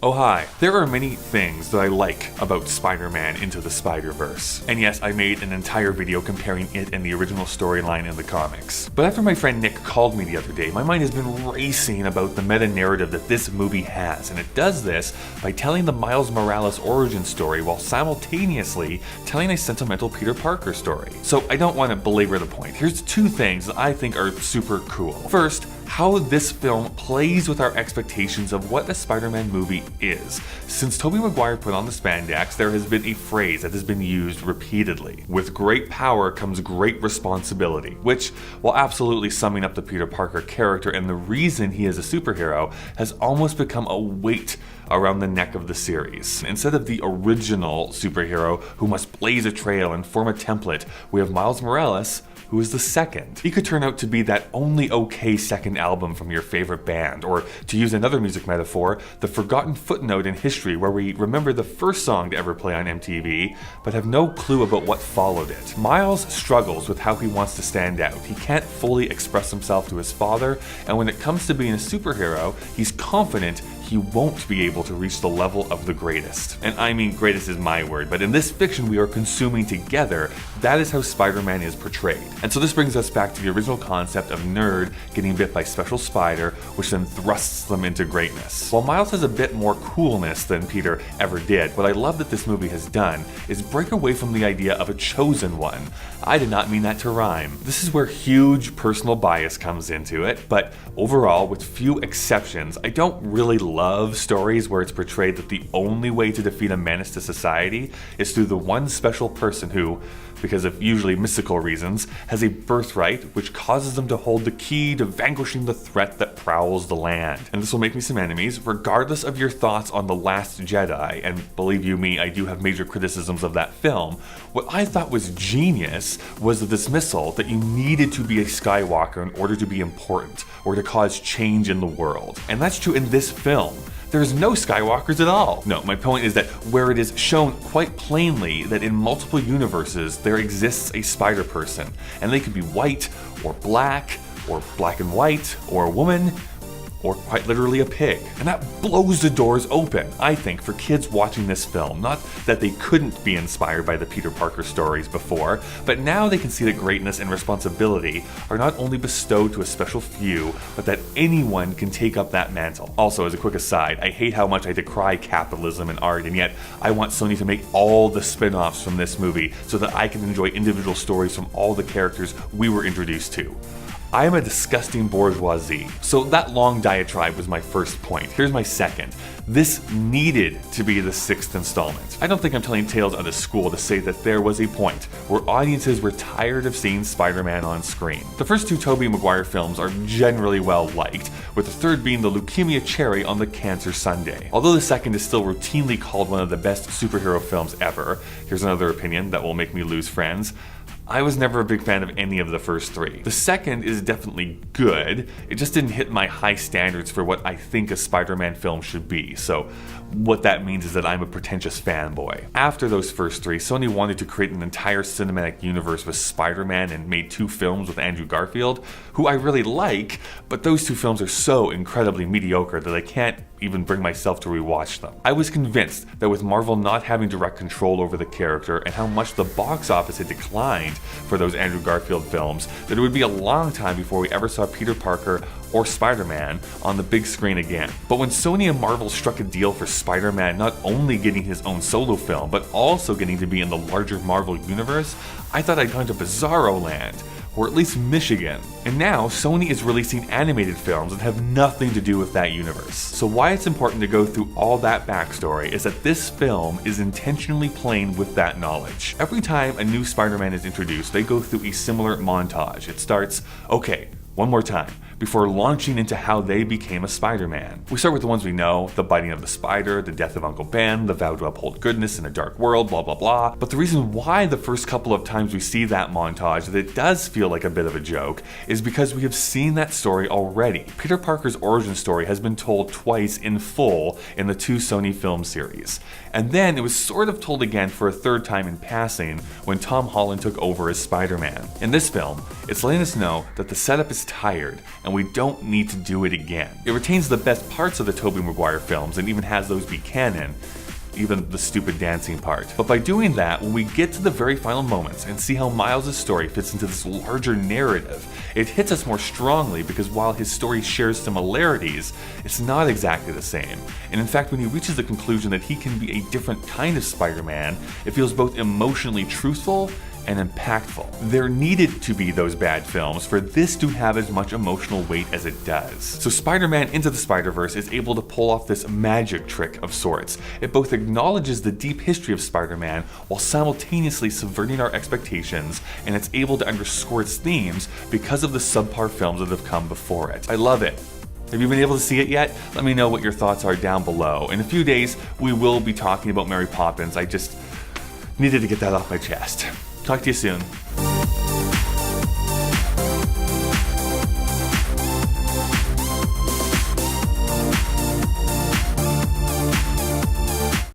Oh hi, there are many things that I like about Spider-Man Into the Spider-Verse. And yes, I made an entire video comparing it and the original storyline in the comics. But after my friend Nick called me the other day, my mind has been racing about the meta-narrative that this movie has, and it does this by telling the Miles Morales origin story while simultaneously telling a sentimental Peter Parker story. So I don't want to belabor the point. Here's two things that I think are super cool. First, how this film plays with our expectations of what a Spider-Man movie is. Since Tobey Maguire put on the spandex, there has been a phrase that has been used repeatedly. With great power comes great responsibility, which, while absolutely summing up the Peter Parker character and the reason he is a superhero, has almost become a weight around the neck of the series. Instead of the original superhero who must blaze a trail and form a template, we have Miles Morales, who is the second. He could turn out to be that only okay second album from your favorite band, or to use another music metaphor, the forgotten footnote in history where we remember the first song to ever play on MTV, but have no clue about what followed it. Miles struggles with how he wants to stand out. He can't fully express himself to his father, and when it comes to being a superhero, he's confident he won't be able to reach the level of the greatest. And I mean greatest is my word, but in this fiction we are consuming together, that is how Spider-Man is portrayed. And so this brings us back to the original concept of nerd getting bit by special spider, which then thrusts them into greatness. While Miles has a bit more coolness than Peter ever did, what I love that this movie has done is break away from the idea of a chosen one. I did not mean that to rhyme. This is where huge personal bias comes into it, but overall, with few exceptions, I don't really love stories where it's portrayed that the only way to defeat a menace to society is through the one special person who, because of usually mystical reasons, has a birthright which causes them to hold the key to vanquishing the threat that prowls the land. And this will make me some enemies, regardless of your thoughts on The Last Jedi, and believe you me, I do have major criticisms of that film. What I thought was genius was the dismissal that you needed to be a Skywalker in order to be important, or to cause change in the world. And that's true in this film. There's no Skywalkers at all. No, my point is that where it is shown quite plainly that in multiple universes there exists a Spider-Person, and they could be white, or black and white, or a woman, or quite literally a pig. And that blows the doors open, I think, for kids watching this film. Not that they couldn't be inspired by the Peter Parker stories before, but now they can see that greatness and responsibility are not only bestowed to a special few, but that anyone can take up that mantle. Also, as a quick aside, I hate how much I decry capitalism in art, and yet I want Sony to make all the spin-offs from this movie so that I can enjoy individual stories from all the characters we were introduced to. I am a disgusting bourgeoisie. So that long diatribe was my first point. Here's my second. This needed to be the sixth installment. I don't think I'm telling tales out of school to say that there was a point where audiences were tired of seeing Spider-Man on screen. The first two Tobey Maguire films are generally well liked, with the third being the leukemia cherry on the cancer sundae. Although the second is still routinely called one of the best superhero films ever, here's another opinion that will make me lose friends. I was never a big fan of any of the first three. The second is definitely good, it just didn't hit my high standards for what I think a Spider-Man film should be, so what that means is that I'm a pretentious fanboy. After those first three, Sony wanted to create an entire cinematic universe with Spider-Man and made two films with Andrew Garfield, who I really like, but those two films are so incredibly mediocre that I can't even bring myself to rewatch them. I was convinced that with Marvel not having direct control over the character and how much the box office had declined for those Andrew Garfield films, that it would be a long time before we ever saw Peter Parker or Spider-Man on the big screen again. But when Sony and Marvel struck a deal for Spider-Man not only getting his own solo film, but also getting to be in the larger Marvel universe, I thought I'd gone to Bizarro Land, or at least Michigan. And now Sony is releasing animated films that have nothing to do with that universe. So why it's important to go through all that backstory is that this film is intentionally playing with that knowledge. Every time a new Spider-Man is introduced, they go through a similar montage. It starts, okay, one more time, before launching into how they became a Spider-Man. We start with the ones we know, the biting of the spider, the death of Uncle Ben, the vow to uphold goodness in a dark world, blah blah blah. But the reason why the first couple of times we see that montage that it does feel like a bit of a joke is because we have seen that story already. Peter Parker's origin story has been told twice in full in the two Sony film series. And then it was sort of told again for a third time in passing when Tom Holland took over as Spider-Man. In this film, it's letting us know that the setup is tired and we don't need to do it again. It retains the best parts of the Tobey Maguire films and even has those be canon, even the stupid dancing part. But by doing that, when we get to the very final moments and see how Miles' story fits into this larger narrative, it hits us more strongly because while his story shares similarities, it's not exactly the same. And in fact, when he reaches the conclusion that he can be a different kind of Spider-Man, it feels both emotionally truthful and impactful. There needed to be those bad films for this to have as much emotional weight as it does. So Spider-Man Into the Spider-Verse is able to pull off this magic trick of sorts. It both acknowledges the deep history of Spider-Man while simultaneously subverting our expectations, and it's able to underscore its themes because of the subpar films that have come before it. I love it. Have you been able to see it yet? Let me know what your thoughts are down below. In a few days, we will be talking about Mary Poppins. I just needed to get that off my chest. Talk to you soon.